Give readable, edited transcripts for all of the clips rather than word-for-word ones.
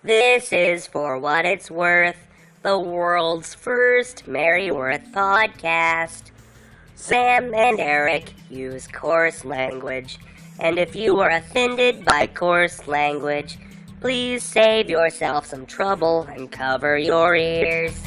This is For What It's Worth, the world's first Merryworth podcast. Sam and Eric use coarse language, and if you are offended by coarse language, please save yourself some trouble and cover your ears.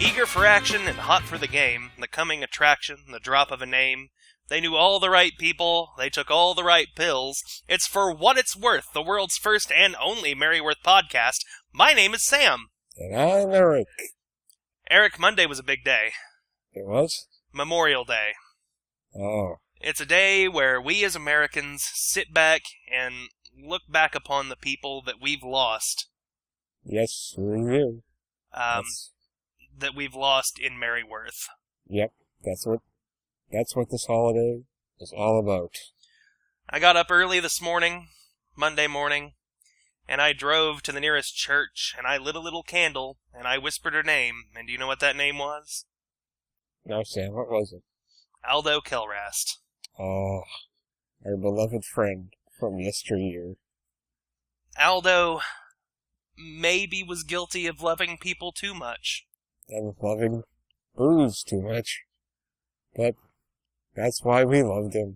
Eager for action and hot for the game, the coming attraction, the drop of a name. They knew all the right people, they took all the right pills. It's For What It's Worth, the world's first and only Merryworth podcast. My name is Sam. And I'm Eric. Eric, Monday was a big day. It was? Memorial Day. Oh. It's a day where we as Americans sit back and look back upon the people that we've lost. Yes, we do. That we've lost in Merryworth. Yep, that's what this holiday is all about. I got up early this morning, Monday morning, and I drove to the nearest church, and I lit a little candle, and I whispered her name, and do you know what that name was? No, Sam, what was it? Aldo Kilrast. Oh, our beloved friend from yesteryear. Aldo maybe was guilty of loving people too much. And of loving booze too much. But that's why we loved him.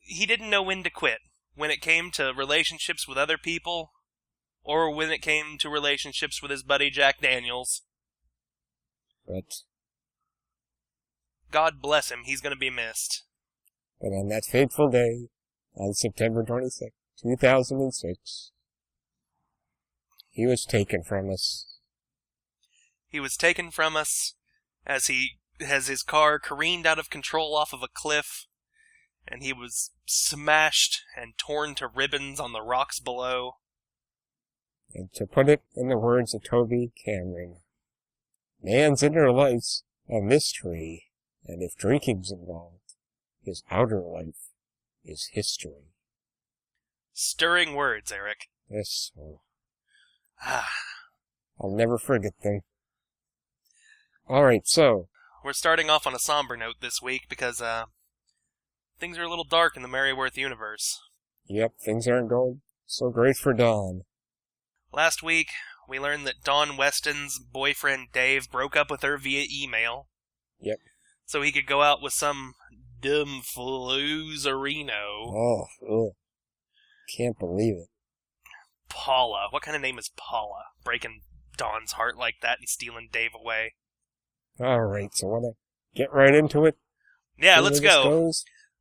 He didn't know when to quit. When it came to relationships with other people, or when it came to relationships with his buddy Jack Daniels. But God bless him, he's going to be missed. But on that fateful day, on September 26th, 2006, he was taken from us. He was taken from us as his car careened out of control off of a cliff, and he was smashed and torn to ribbons on the rocks below. And to put it in the words of Toby Cameron, man's inner life's a mystery, and if drinking's involved, his outer life is history. Stirring words, Eric. Yes, sir. Ah. I'll never forget them. Alright, so we're starting off on a somber note this week because, things are a little dark in the Merryworth universe. Yep, things aren't going so great for Dawn. Last week, we learned that Dawn Weston's boyfriend Dave broke up with her via email. Yep. So he could go out with some dumb fluzerino. Oh, ugh. Can't believe it. Paula. What kind of name is Paula? Breaking Dawn's heart like that and stealing Dave away. Alright, so wanna get right into it? Yeah, let's go.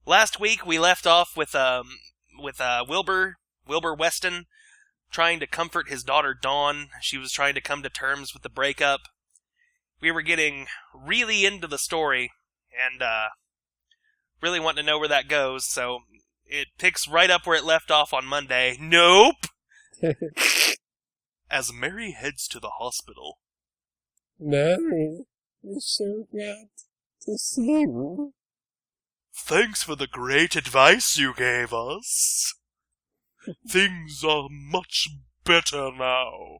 Last week we left off with Wilbur Weston trying to comfort his daughter Dawn. She was trying to come to terms with the breakup. We were getting really into the story and really wanting to know where that goes, so it picks right up where it left off on Monday. Nope! As Mary heads to the hospital. Mary, we're so glad to see you. Thanks for the great advice you gave us. Things are much better now.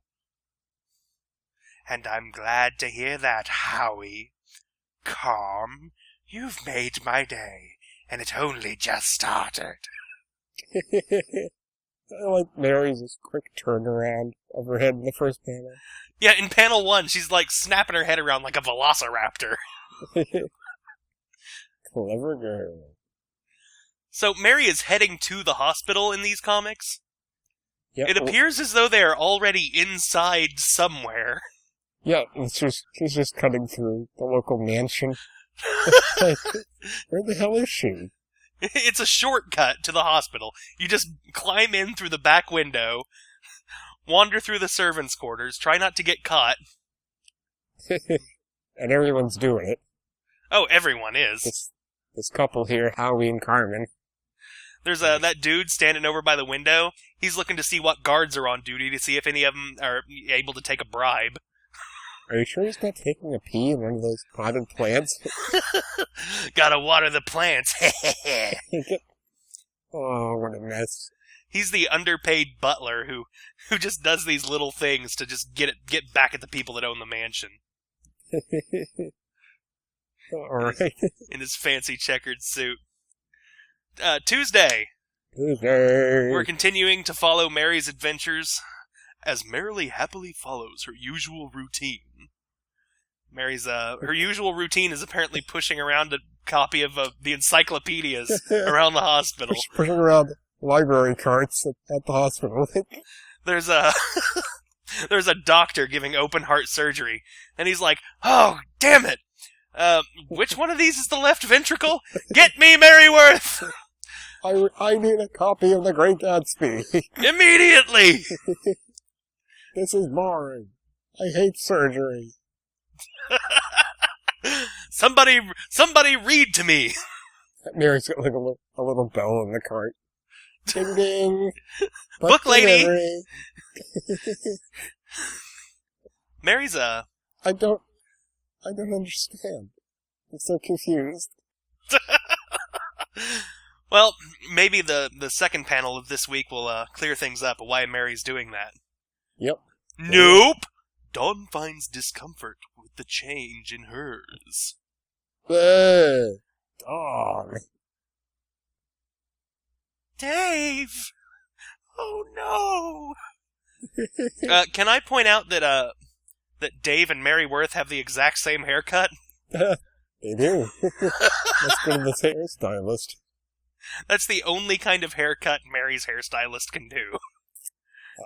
And I'm glad to hear that, Howie. Calm, you've made my day, and it only just started. I like Mary's quick turnaround of her head in the first panel. Yeah, in panel 1, she's like snapping her head around like a velociraptor. Clever girl. So Mary is heading to the hospital in these comics. Yep. It appears as though they are already inside somewhere. Yeah, she's just cutting through the local mansion. Like, where the hell is she? It's a shortcut to the hospital. You just climb in through the back window, wander through the servants' quarters, try not to get caught. And everyone's doing it. Oh, everyone is. This couple here, Howie and Carmen. There's that dude standing over by the window. He's looking to see what guards are on duty to see if any of them are able to take a bribe. Are you sure he's not taking a pee in one of those potted plants? Gotta water the plants. Oh, what a mess. He's the underpaid butler who just does these little things to just get back at the people that own the mansion. Alright. In his fancy checkered suit. Tuesday. Tuesday. We're continuing to follow Mary's adventures as Merrily happily follows her usual routine. Mary's, her usual routine is apparently pushing around a copy of the encyclopedias around the hospital. Pushing around library carts at the hospital. There's a doctor giving open heart surgery, and he's like, "Oh, damn it! Which one of these is the left ventricle? Get me Merryworth! I need a copy of The Great Gatsby. Immediately! This is boring. I hate surgery." Somebody read to me. Mary's got like a little bell in the cart. Ding ding. Book lady. Mary's I don't understand. I'm so confused. Well, maybe the second panel of this week will clear things up why Mary's doing that. Yep. Nope. Dawn finds discomfort with the change in hers. Dawn. Dave! Oh no! Can I point out that Dave and Merryworth have the exact same haircut? They do. Let's go to the hairstylist. That's the only kind of haircut Mary's hairstylist can do.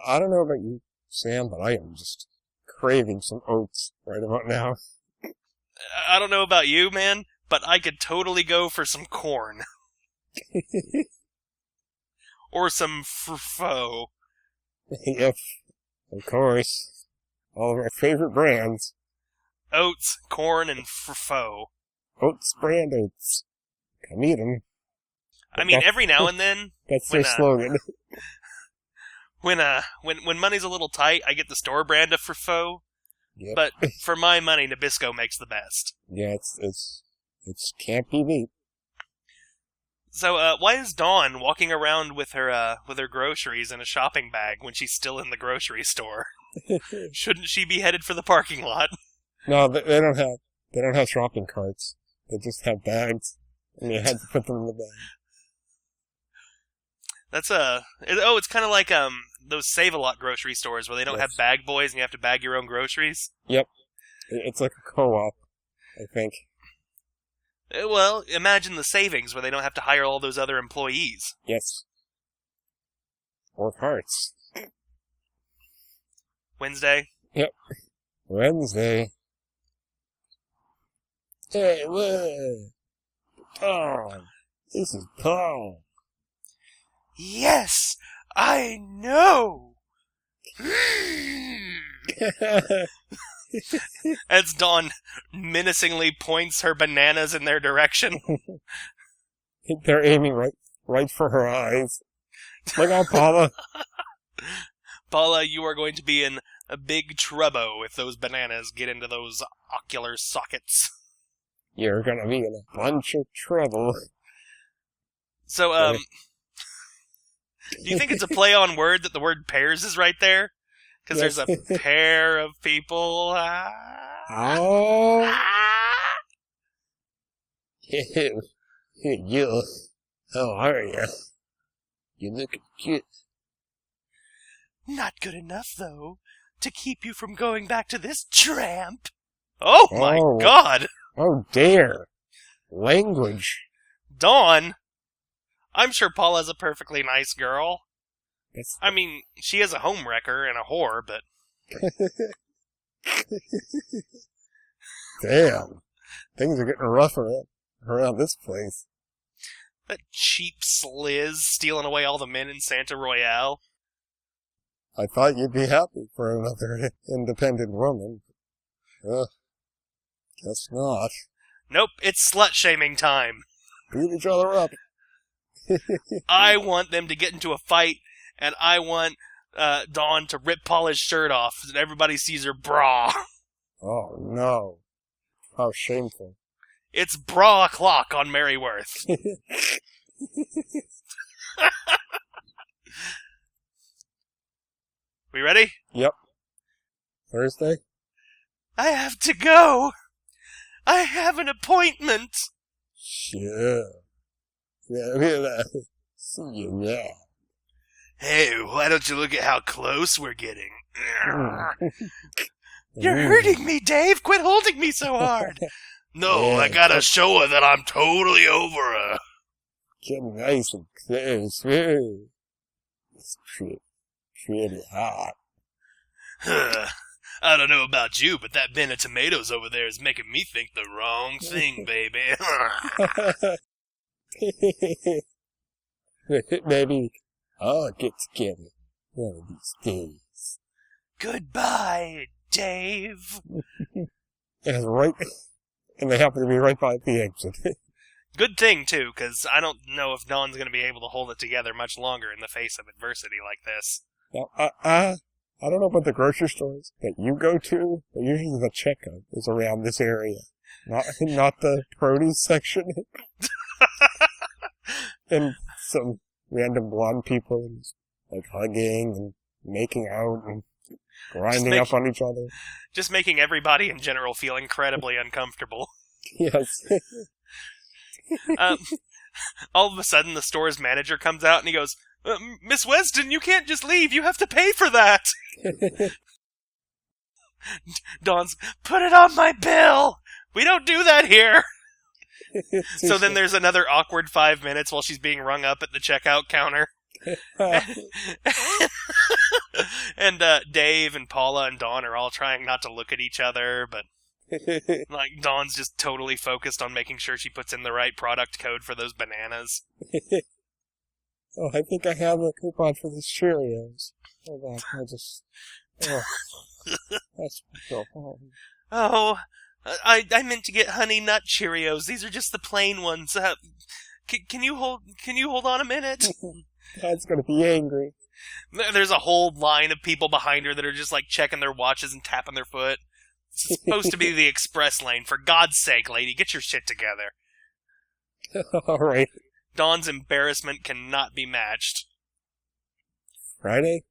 I don't know about you, Sam, but I am just craving some oats right about now. I don't know about you, man, but I could totally go for some corn. Or some faux. Yep, of course. All of our favorite brands. Oats, corn, and faux. Oats brand oats. Come eat them. I mean, every now and then... That's their slogan. When money's a little tight, I get the store brand of faux. Yep. But for my money, Nabisco makes the best. Yeah, it's can't be beat. So, why is Dawn walking around with her groceries in a shopping bag when she's still in the grocery store? Shouldn't she be headed for the parking lot? No, they don't have shopping carts. They just have bags, and you had to put them in the bag. That's it's kind of like those Save-A-Lot grocery stores where they don't have bag boys and you have to bag your own groceries. Yep, it's like a co-op, I think. Well, imagine the savings where they don't have to hire all those other employees. Yes. Or carts. Wednesday? Yep. Wednesday. Hey, whoa. Tom. This is Paul. Yes, I know! As Dawn menacingly points her bananas in their direction. They're aiming right for her eyes. Look out, Paula. Paula, you are going to be in a big trouble if those bananas get into those ocular sockets. You're gonna be in a bunch of trouble. So, do you think it's a play on word that the word pears is right there? Because there's a pair of people. Oh. Hey, you. How are you? You look cute. Not good enough, though, to keep you from going back to this tramp. Oh my God! Oh dear. Language. Dawn! I'm sure Paula's a perfectly nice girl. I mean, she is a homewrecker and a whore, but... Damn. Things are getting rough around this place. That cheap sliz stealing away all the men in Santa Royale. I thought you'd be happy for another independent woman. Guess not. Nope, it's slut-shaming time. Beat each other up. I want them to get into a fight, and I want Dawn to rip Paula's shirt off so that everybody sees her bra. Oh, no. How shameful. It's bra o'clock on Merryworth. We ready? Yep. Thursday? I have to go. I have an appointment. Sure. Yeah, see you now. Hey, why don't you look at how close we're getting? You're hurting me, Dave. Quit holding me so hard. No, Yeah, I gotta show her that I'm totally over her. Getting nice and close. It's pretty hot. I don't know about you, but that bin of tomatoes over there is making me think the wrong thing, baby. Maybe I'll get together one of these days. Goodbye, Dave. And they happen to be right by the exit. Good thing, too, because I don't know if Dawn's going to be able to hold it together much longer in the face of adversity like this. Now, I don't know about the grocery stores that you go to, but usually the checkout is around this area. Not the produce section. And some random blonde people like hugging and making out and grinding up on each other. Just making everybody in general feel incredibly uncomfortable. Yes. All of a sudden, the store's manager comes out and he goes, Miss Weston, you can't just leave. You have to pay for that. Dawn's, put it on my bill. We don't do that here. So then there's another awkward 5 minutes while she's being rung up at the checkout counter. And Dave and Paula and Dawn are all trying not to look at each other, but like Dawn's just totally focused on making sure she puts in the right product code for those bananas. Oh, I think I have a coupon for these Cheerios. Hold on, that's so hard. Oh, I meant to get Honey Nut Cheerios. These are just the plain ones. Can you hold on a minute? Dad's gonna be angry. There's a whole line of people behind her that are just like checking their watches and tapping their foot. It's supposed to be the express lane. For God's sake, lady, get your shit together. All right. Dawn's embarrassment cannot be matched. Friday?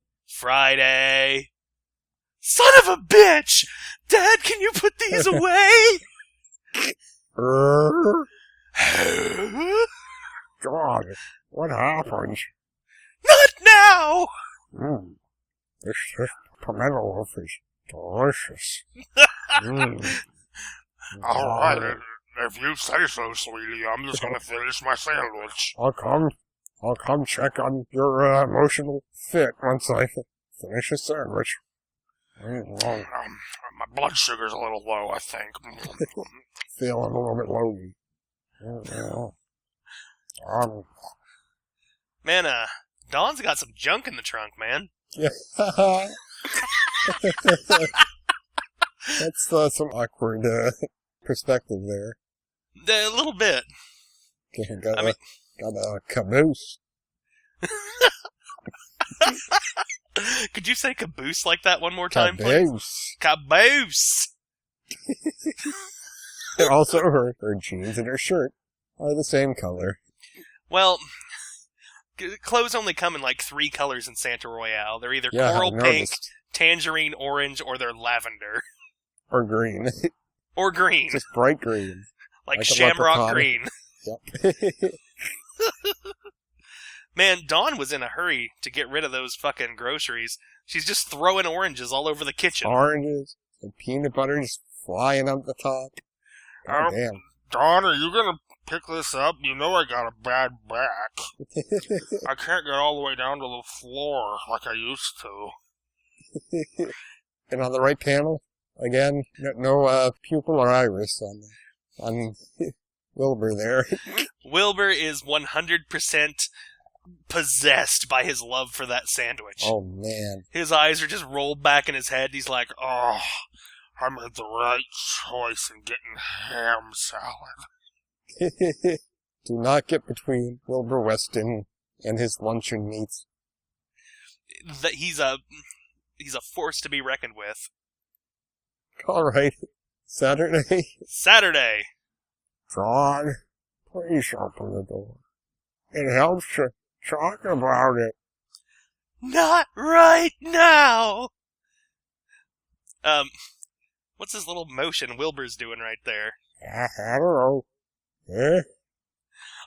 Son of a bitch! Dad, can you put these away? God, what happened? Not now! This pimento loaf is delicious. All right, if you say so, sweetie, I'm just gonna finish my sandwich. I'll come check on your emotional fit once I finish the sandwich. My blood sugar's a little low, I think. Feeling a little bit low. Man, Dawn's got some junk in the trunk, man. Yeah. That's some awkward perspective there. A little bit. Got a caboose. Could you say caboose like that one more time, Caboose. please? Caboose! And also her jeans and her shirt are the same color. Well, clothes only come in like 3 colors in Santa Royale. They're either coral pink, tangerine orange, or they're lavender. Or green. Or green. Just bright green. Like shamrock green. Yep. Man, Dawn was in a hurry to get rid of those fucking groceries. She's just throwing oranges all over the kitchen. Oranges and peanut butter just flying up the top. Oh, damn. Dawn, are you gonna pick this up? You know I got a bad back. I can't get all the way down to the floor like I used to. And on the right panel, again, no pupil or iris on Wilbur there. Wilbur is 100% possessed by his love for that sandwich. Oh, man. His eyes are just rolled back in his head. He's like, oh, I made the right choice in getting ham salad. Do not get between Wilbur Weston and his luncheon meats. He's a force to be reckoned with. All right. Saturday. Saturday. John, please open the door. It helps to talk about it. Not right now! What's this little motion Wilbur's doing right there? I don't know. Eh?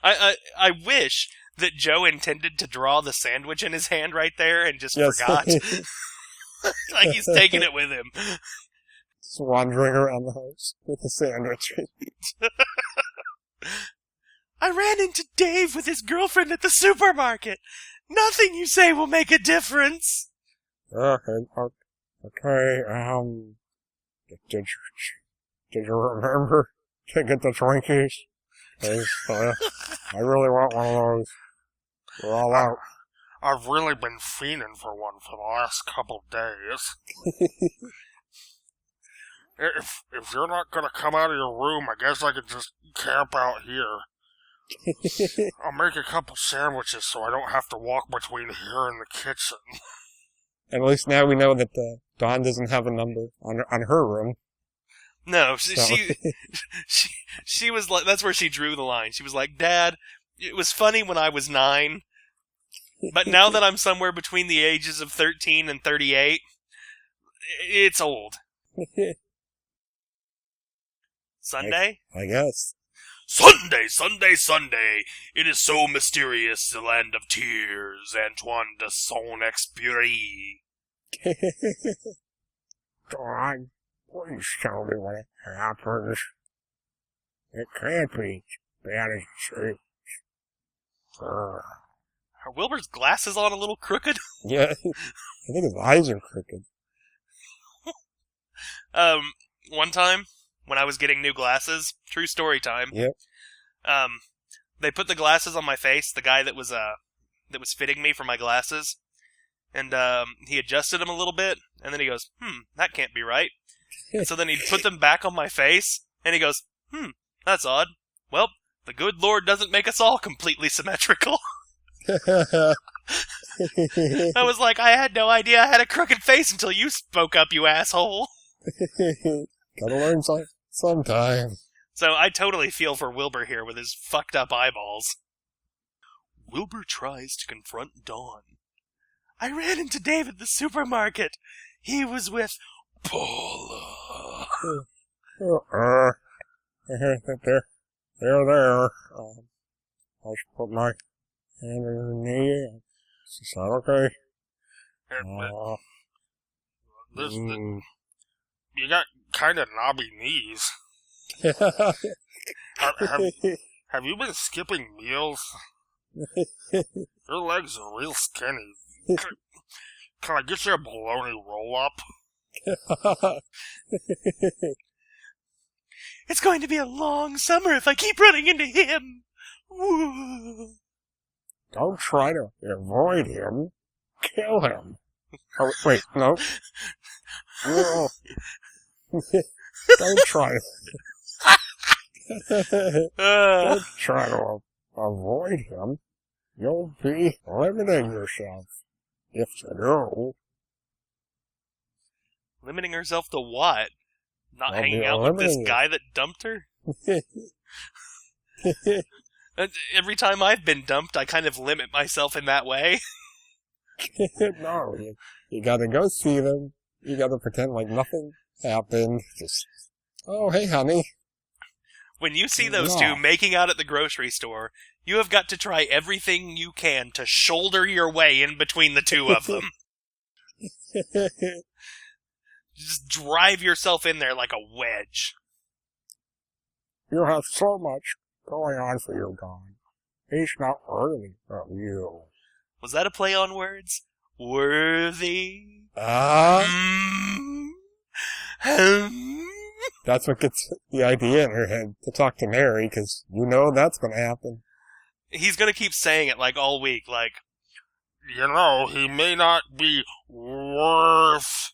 I wish that Joe intended to draw the sandwich in his hand right there and just forgot. Like he's taking it with him. Just wandering around the house with a sandwich. I ran into Dave with his girlfriend at the supermarket. Nothing you say will make a difference. Okay, did you remember to get the Twinkies? 'Cause, I really want one of those. We're all out. I've really been fiending for one for the last couple days. If you're not gonna come out of your room, I guess I could just camp out here. I'll make a couple sandwiches so I don't have to walk between here and the kitchen. And at least now we know that Dawn doesn't have a number on her room. No, she was like, that's where she drew the line. She was like, Dad, it was funny when I was 9, but now that I'm somewhere between the ages of 13 and 38, it's old. Sunday? I guess. Sunday, Sunday, Sunday. It is so mysterious, the land of tears. Antoine de Saint-Exupéry. Dawn, please tell me what happens. It can't be as bad as it seems. Are Wilbur's glasses on a little crooked? Yeah, I think his eyes are crooked. One time, when I was getting new glasses, true story time. Yep. They put the glasses on my face, the guy that was fitting me for my glasses, and he adjusted them a little bit, and then he goes, that can't be right. And so then he'd put them back on my face, and he goes, that's odd. Well, the good Lord doesn't make us all completely symmetrical. I was like, I had no idea I had a crooked face until you spoke up, you asshole. Gotta learn sometime. So I totally feel for Wilbur here with his fucked up eyeballs. Wilbur tries to confront Dawn. I ran into Dave at the supermarket. He was with Paula. There. I'll just put my hand on your knee. Is that okay? You got kind of knobby knees. Have you been skipping meals? Your legs are real skinny. Can I get you a bologna roll-up? It's going to be a long summer if I keep running into him. Woo. Don't try to avoid him. Kill him. Oh, wait, no. No. Don't try to avoid him. You'll be limiting yourself. If you do. Limiting herself to what? Not hanging out with this guy that dumped her? Every time I've been dumped, I kind of limit myself in that way. No, you gotta go see them. You gotta pretend like nothing happened. Just, oh, hey, honey. When you see those two making out at the grocery store, you have got to try everything you can to shoulder your way in between the two of them. Just drive yourself in there like a wedge. You have so much going on for you, Dawn. He's not worthy of you. Was that a play on words? Worthy? That's what gets the idea in her head, to talk to Mary, because you know that's going to happen. He's going to keep saying it like all week, like, you know, he may not be worth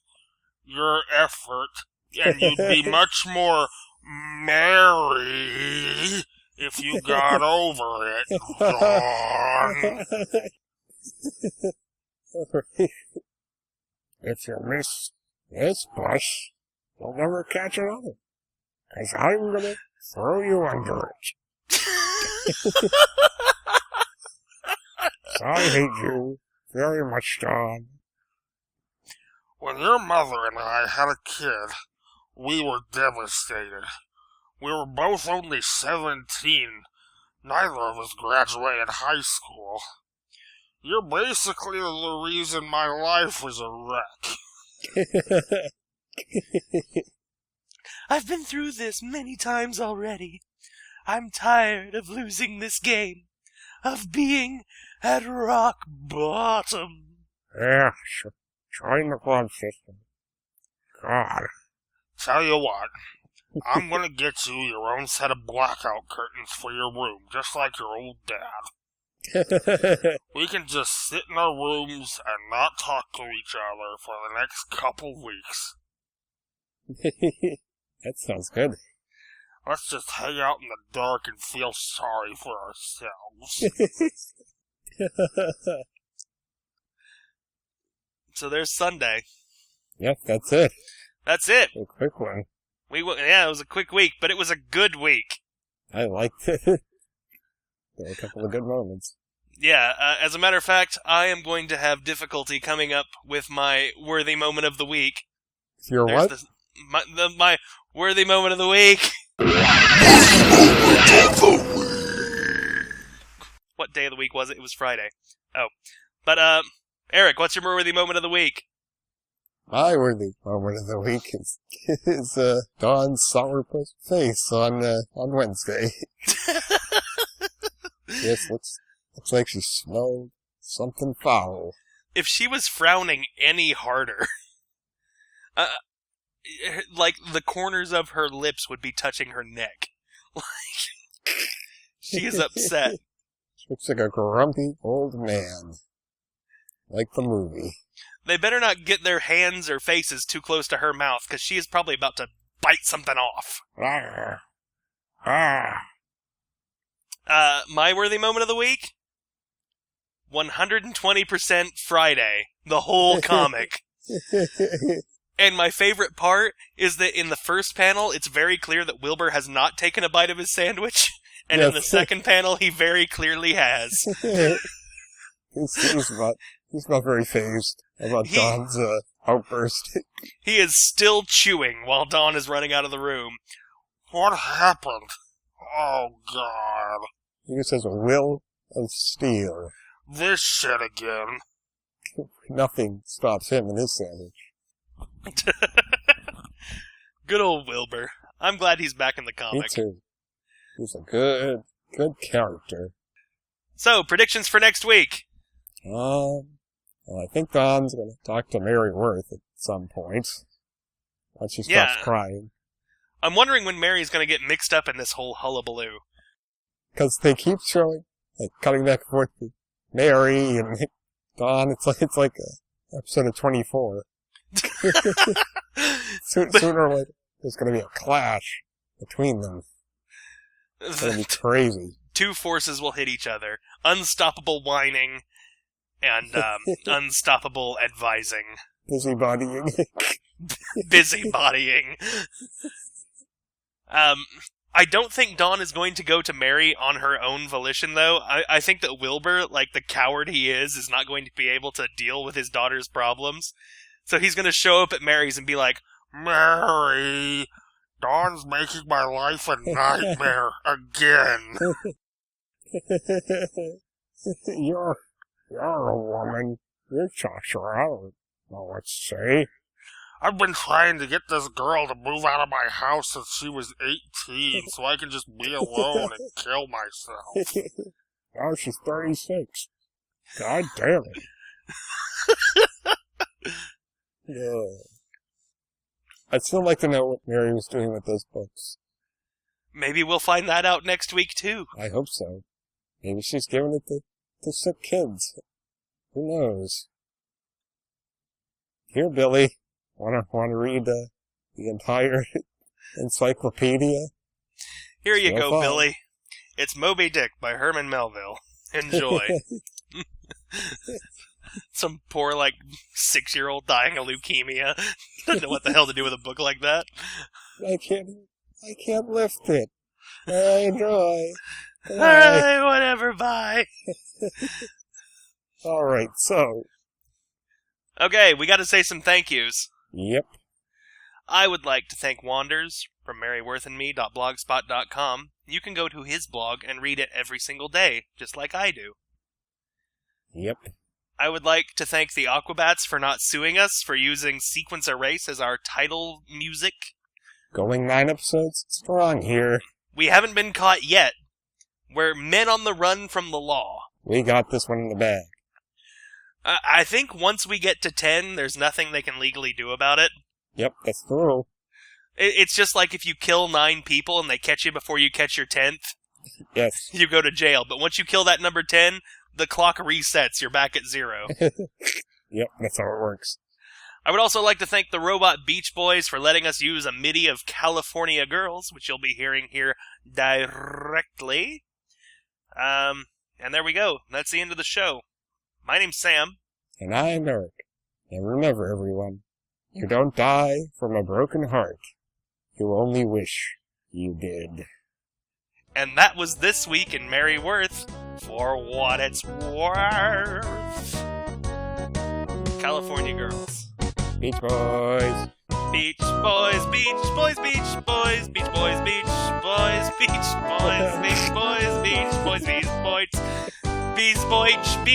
your effort, and you'd be much more merry if you got over it, Dawn. If you miss this bus, you'll never catch another. 'Cause I'm gonna throw you under it. I hate you very much, Don. When your mother and I had a kid, we were devastated. We were both only 17. Neither of us graduated high school. You're basically the reason my life was a wreck. I've been through this many times already. I'm tired of losing this game. Of being at rock bottom. Yeah, join the club system. God. Tell you what, I'm gonna get you your own set of blackout curtains for your room, just like your old dad. We can just sit in our rooms and not talk to each other for the next couple weeks. That sounds good. Let's just hang out in the dark and feel sorry for ourselves. So there's Sunday. Yep, that's it. That's it. A quick one. Yeah, it was a quick week, but it was a good week. I liked it. There were a couple of good moments. Yeah, as a matter of fact, I am going to have difficulty coming up with my worthy moment of the week. Your what? My worthy moment of the week. What day of the week was it? It was Friday. Oh. But, Eric, what's your worthy moment of the week? My worthy moment of the week is Dawn's sourpuss face on Wednesday. Yes, looks like she smelled something foul. If she was frowning any harder, like the corners of her lips would be touching her neck. Like, she is upset. She looks like a grumpy old man. Like the movie. They better not get their hands or faces too close to her mouth, because she is probably about to bite something off. My worthy moment of the week? 120% Friday. The whole comic. And my favorite part is that in the first panel, it's very clear that Wilbur has not taken a bite of his sandwich, and in the second panel, he very clearly has. He's not very phased about Dawn's outburst. He is still chewing while Dawn is running out of the room. What happened? Oh, God. He just has a will of steel. This shit again. Nothing stops him in his sandwich. Good old Wilbur. I'm glad he's back in the comic. Me too. He's a good character. So, predictions for next week. Well, I think Dawn's going to talk to Mary Worth at some point. Once she stops crying. I'm wondering when Mary's going to get mixed up in this whole hullabaloo. Because they keep showing, like, cutting back and forth with Mary and Dawn. It's like a episode of 24. Sooner or later, there's going to be a clash between them. It's going to be crazy. Two forces will hit each other. Unstoppable whining and unstoppable advising. Busybodying. Busybodying. I don't think Dawn is going to go to Mary on her own volition, though. I think that Wilbur, like the coward he is not going to be able to deal with his daughter's problems. So he's going to show up at Mary's and be like, Mary, Dawn's making my life a nightmare again. You're a woman. You're sure I don't know what to say. I've been trying to get this girl to move out of my house since she was 18, so I can just be alone and kill myself. Now she's 36. God damn it. Yeah. I'd still like to know what Mary was doing with those books. Maybe we'll find that out next week, too. I hope so. Maybe she's giving it to sick kids. Who knows? Here, Billy. Want to read the entire encyclopedia? Here you go, Billy. It's Moby Dick by Herman Melville. Enjoy. Some poor, 6-year-old dying of leukemia. Doesn't know what the hell to do with a book like that. I can't lift it. Enjoy. Alright, whatever, bye. Alright, so. Okay, we gotta say some thank yous. Yep. I would like to thank Wanders from maryworthandme.blogspot.com. You can go to his blog and read it every single day, just like I do. Yep. I would like to thank the Aquabats for not suing us for using Sequence Erase as our title music. Going 9 episodes strong here. We haven't been caught yet. We're men on the run from the law. We got this one in the bag. I think once we get to 10, there's nothing they can legally do about it. Yep, that's the rule. It's just like if you kill 9 people and they catch you before you catch your 10th, yes, you go to jail. But once you kill that number 10, the clock resets. You're back at 0. Yep, that's how it works. I would also like to thank the Robot Beach Boys for letting us use a MIDI of California Girls, which you'll be hearing here directly. And there we go. That's the end of the show. My name's Sam. And I'm Eric. And remember, everyone, you don't die from a broken heart. You only wish you did. And that was This Week in Mary Worth, for what it's worth. California Girls. Beach Boys. Beach Boys, Beach Boys, Beach Boys, Beach Boys, Beach Boys, Beach Boys, Beach Boys, Beach Boys, Beach Boys, Beach Boys, Beach Boys, Beach Boys.